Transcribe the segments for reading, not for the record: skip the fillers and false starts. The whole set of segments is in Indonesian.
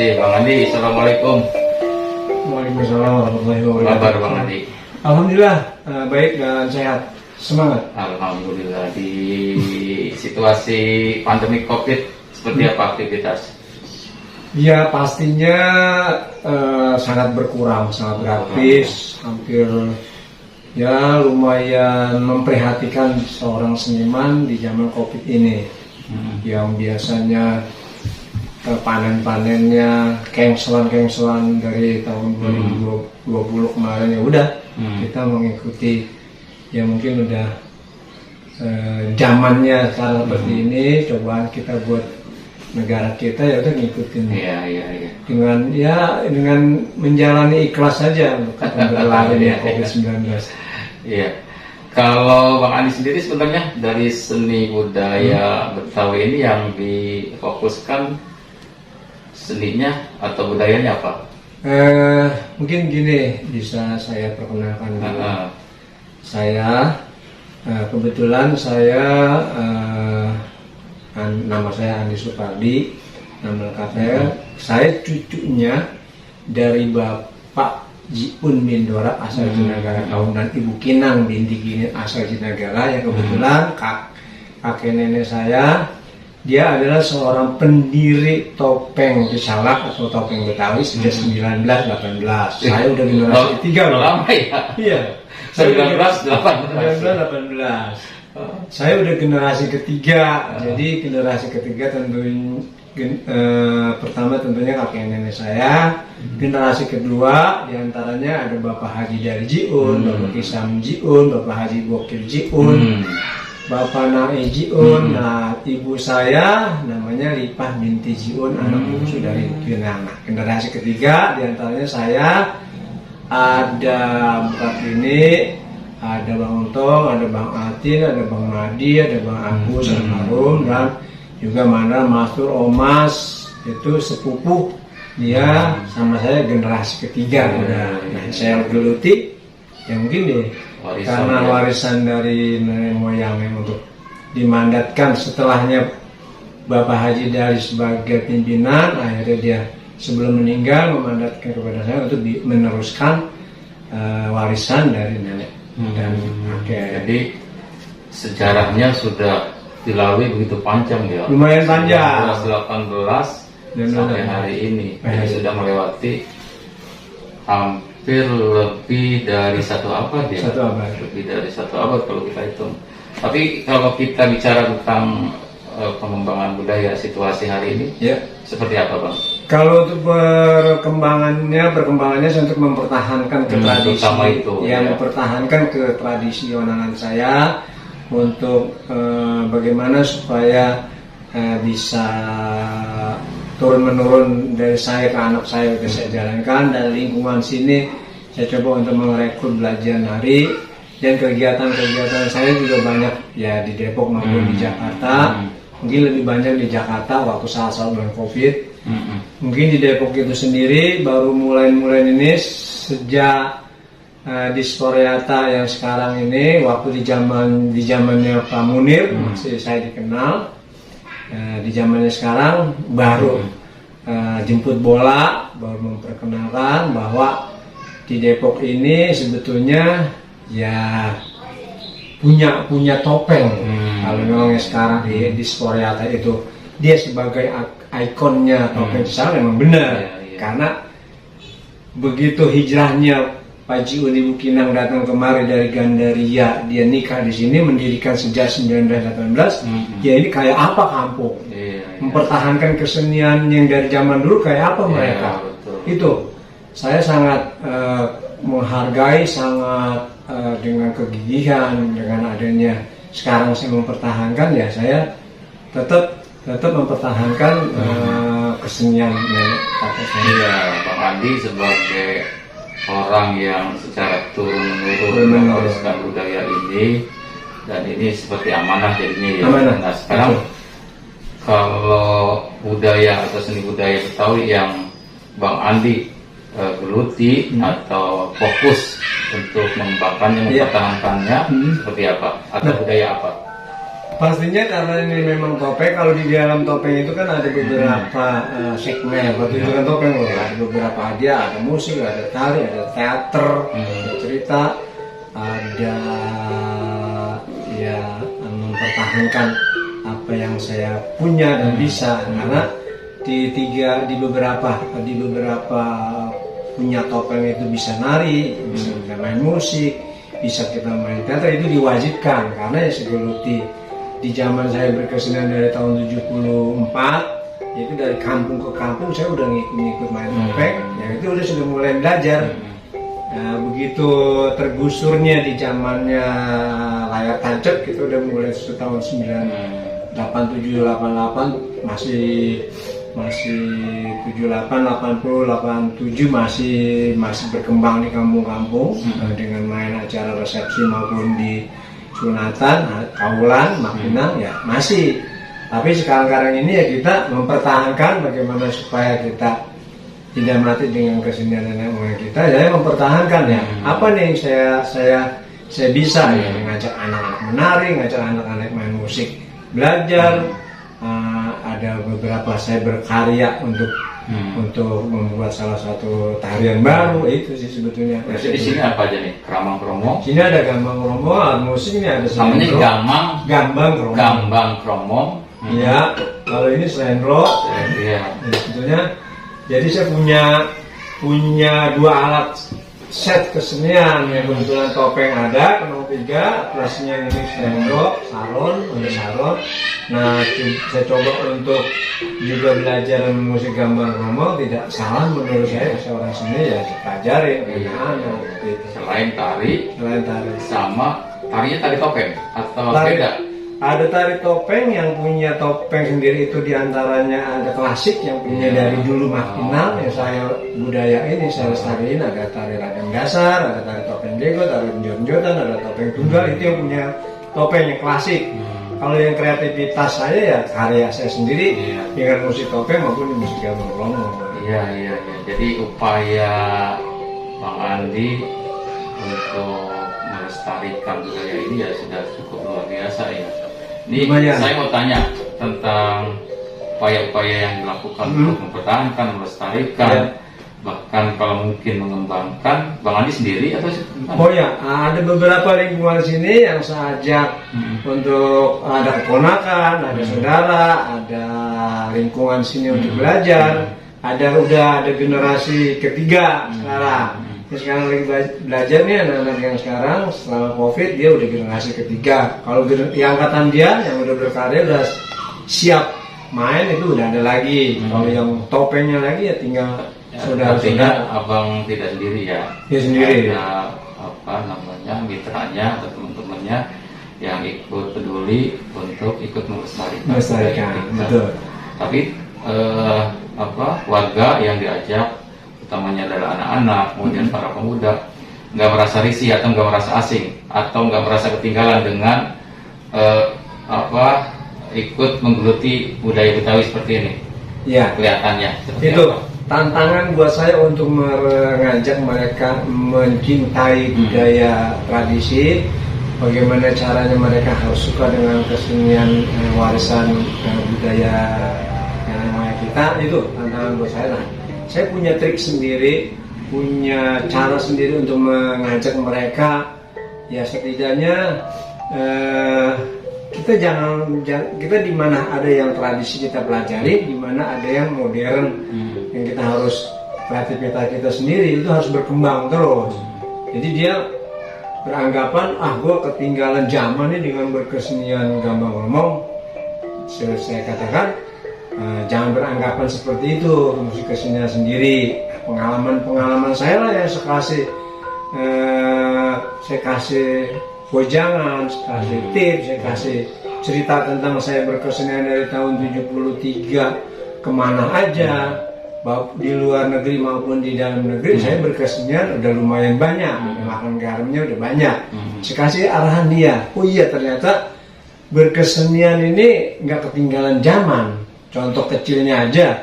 kasih Bang Andi. Assalamualaikum. Waalaikumsalam warahmatullahi Kabar wabarakatuh. Bang Andi. Alhamdulillah baik dan sehat. Semangat. Alhamdulillah. Di situasi pandemi COVID seperti apa aktivitas? Ya pastinya sangat berkurang, sangat gratis, hampir ya lumayan memprihatinkan seorang seniman di zaman COVID ini. Yang biasanya panen-panennya cancelan dari tahun 2020 kemarin ya udah kita mengikuti ya mungkin udah zamannya sekarang seperti ini, cobaan kita buat negara kita ya udah ngikutin dengan menjalani ikhlas saja untuk berlalu COVID-19. Iya. Kalau Bang Andi sendiri sebenarnya dari seni budaya Betawi ini yang difokuskan seninya atau budayanya apa? Mungkin gini bisa saya perkenalkan dulu. Saya kebetulan nama saya Andi Supardi, nama lengkap saya cucunya dari Bapak Jiun Mindora asal Jinagara Kaum dan Ibu Kinang binti Gini asal Jinagara yang kebetulan kakek nenek saya dia adalah seorang pendiri topeng Salak atau topeng Betawi sejak 1918. Saya udah generasi ketiga loh. Lama ya? Iya. 1918. Saya udah generasi ketiga. Jadi generasi ketiga tentunya pertama tentunya kakek nenek saya. Generasi kedua diantaranya ada Bapak Haji dari Jiun, Bapak Kisam Jiun, Bapak Haji Bokir Jiun, Bapak Nae Jiun. Nah, ibu saya namanya Lipah binti Jiun, anak bungsu dari Kinang. Nah, generasi ketiga diantaranya saya ada bukan ini, ada Bang Untong, ada Bang Atin, ada Bang Madi, ada Bang Agus, Almarhum, dan juga mana Mastur Omas itu sepupu dia sama saya generasi ketiga. Nah, saya geluti yang mungkin deh karena warisan dari nenek moyang yang untuk dimandatkan setelahnya Bapak Haji dari sebagai pimpinan, akhirnya dia sebelum meninggal memandatkan kepada saya untuk meneruskan warisan dari nenek dan kakek. Jadi sejarahnya sudah dilalui begitu panjang ya. Lumayan panjang. 18 sampai hari ini. Jadi sudah melewati hampir lebih dari satu abad ya. Lebih dari satu abad kalau kita hitung. Tapi kalau kita bicara tentang pengembangan budaya situasi hari ini, seperti apa Bang? Kalau untuk perkembangannya untuk mempertahankan tradisi, mempertahankan ketradisionalan saya, untuk bagaimana supaya bisa turun menurun dari saya ke anak saya sudah saya jalankan, dan lingkungan sini saya coba untuk merekrut belajar nari, dan kegiatan-kegiatan saya juga banyak ya di Depok maupun di Jakarta. Mungkin lebih banyak di Jakarta waktu saat-saat bulan COVID. Mungkin di Depok itu sendiri baru mulai ini sejak Disporiata yang sekarang ini, waktu di zamannya Pak Munir masih saya dikenal. Di zamannya sekarang baru jemput bola, baru memperkenalkan bahwa di Depok ini sebetulnya ya punya topeng. Kalau memang sekarang di Disporiata itu dia sebagai ikonnya topeng Salak memang benar. Karena begitu hijrahnya Pak Jiun Ibu Kinang datang kemari dari Gandaria, dia nikah di sini, mendirikan sejak 1918. Ya ini kayak apa kampung? Mempertahankan kesenian yang dari zaman dulu kayak apa mereka? Itu saya sangat menghargai, sangat dengan kegigihan, dengan adanya sekarang saya mempertahankan, ya saya tetap mempertahankan kesenian kakek saya. Bang Andi sebagai orang yang secara turun-menurun meneruskan budaya ini, dan ini seperti amanah jadinya ya. Nah sekarang kalau budaya atau seni budaya Betawi yang Bang Andi geluti atau fokus untuk mengembangkannya, mempertahankannya, seperti apa atau budaya apa? Pastinya karena ini memang topeng. Kalau di dalam topeng itu kan ada beberapa segmen, pertunjukan topeng loh. Ada beberapa hadiah, ada musik, ada tari, ada teater, ada cerita, ada ya mempertahankan apa yang saya punya dan bisa. Karena di beberapa punya topeng itu bisa nari, bisa main musik, bisa kita main teater, itu diwajibkan. Karena ya segeluti di zaman saya berkesenian dari tahun 74, itu dari kampung ke kampung saya udah ngikut main topeng, ya itu sudah mulai belajar. Nah, begitu tergusurnya di zamannya layar tancap, kita udah mulai tahun 87, 88 masih 78, 80, 87 masih berkembang di kampung-kampung dengan main acara resepsi maupun di sunatan, kaulan, makinang ya masih. Tapi sekarang ini ya kita mempertahankan bagaimana supaya kita tidak mati dengan kesenian nenek moyang kita, ya mempertahankan ya. Apa nih yang saya bisa ya, mengajak anak-anak menari, ngajak anak-anak main musik, belajar. Ada beberapa saya berkarya untuk membuat salah satu tarian baru, itu sih sebetulnya. Di sini apa aja nih? Gambang Kromong. Sini ada Gambang Kromong, alat musik ini ada namanya Gambang Kromong. Gambang Kromong. Iya, kalau ini slendro. Iya. Sebetulnya, jadi saya punya 2 alat set kesenian yang kebetulan topeng ada, kenong 3, plusnya ini slendro, saron. Nah, saya coba untuk juga belajar musik Gambang Kromong, tidak salah menurut saya orang seni ya saya pelajari anak-anak. Selain tari sama tarinya tari topeng atau beda? Ada tari topeng yang punya topeng sendiri, itu diantaranya ada klasik yang punya dari dulu makinal yang saya budaya ini saya lestariin. Ada tari ragam dasar, ada tari topeng dego, tari jonjotan, ada topeng tunggal, itu yang punya topeng yang klasik. Kalau yang kreativitas saya ya karya saya sendiri dengan musik topeng maupun musik Gambang Kromong. Iya. Jadi upaya Bang Andi untuk melestarikan budaya ini ya sudah cukup luar biasa ya. Ini saya mau tanya tentang upaya-upaya yang dilakukan untuk mempertahankan, melestarikan, bahkan kalau mungkin mengembangkan. Bang Andi sendiri atau gimana? Oh ya, ada beberapa lingkungan sini yang saya ajak untuk ada keponakan, ada saudara, ada lingkungan sini untuk belajar. Udah ada generasi ketiga sekarang. Sekarang lagi belajar nih anak-anak yang sekarang selama COVID dia udah generasi ketiga. Kalau di angkatan dia yang udah berkarya udah siap main itu udah ada lagi. Kalau yang topengnya lagi ya tinggal saudara-saudara. Abang tidak sendiri ya? Dia sendiri. Ada mitranya atau teman-temannya yang ikut peduli untuk ikut melestarikan. Betul. Tapi warga yang diajak, utamanya adalah anak-anak, kemudian para pemuda, nggak merasa risih atau nggak merasa asing atau nggak merasa ketinggalan dengan ikut menggeluti budaya Betawi seperti ini. Iya. Kelihatannya. Itu tantangan buat saya untuk mengajak mereka mencintai budaya tradisi. Bagaimana caranya mereka harus suka dengan kesenian warisan budaya nenek moyang kita, itu tantangan buat saya. Saya punya trik sendiri, punya cara sendiri untuk mengajak mereka. Ya setidaknya kita di mana ada yang tradisi kita pelajari, di mana ada yang modern yang kita harus kreativitas kita sendiri itu harus berkembang terus. Jadi dia beranggapan gue ketinggalan zaman nih dengan berkesenian Gambang Kromong. Saya katakan jangan beranggapan seperti itu, musik kesenian sendiri. Pengalaman saya lah yang saya kasih wejangan, saya kasih tips, saya kasih cerita tentang saya berkesenian dari tahun 73 kemana aja, di luar negeri maupun di dalam negeri. Saya berkesenian udah lumayan banyak, makan garamnya udah banyak. Saya kasih arahan dia, oh iya ternyata berkesenian ini nggak ketinggalan zaman. Contoh kecilnya aja,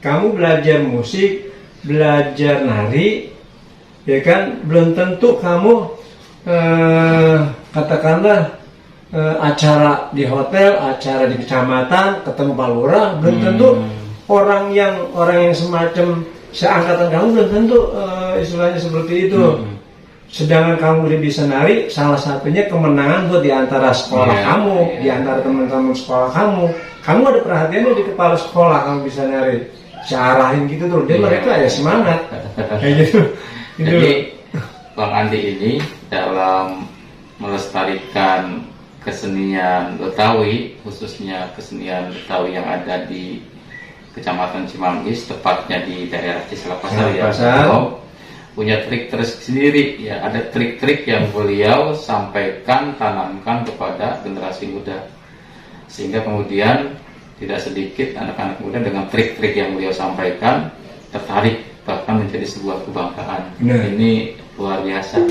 kamu belajar musik, belajar nari, ya kan, belum tentu kamu katakanlah acara di hotel, acara di kecamatan, ketemu Pak Lurah, belum tentu orang yang semacam seangkatan kamu belum tentu istilahnya seperti itu. Sedangkan kamu udah bisa nari, salah satunya kemenangan buat diantara sekolah kamu, diantara teman-teman sekolah kamu. Kamu ada perhatiannya di kepala sekolah, kamu bisa nari, carahin gitu tuh, dia mereka ya semangat, kayak gitu. Jadi Bang Andi ini dalam melestarikan kesenian Betawi, khususnya kesenian Betawi yang ada di Kecamatan Cimanggis, tepatnya di daerah Cisalapasar ya, punya trik-trik sendiri ya. Ada trik-trik yang beliau sampaikan, tanamkan kepada generasi muda, sehingga kemudian tidak sedikit anak-anak muda dengan trik-trik yang beliau sampaikan tertarik, bahkan menjadi sebuah kebanggaan. Ini luar biasa.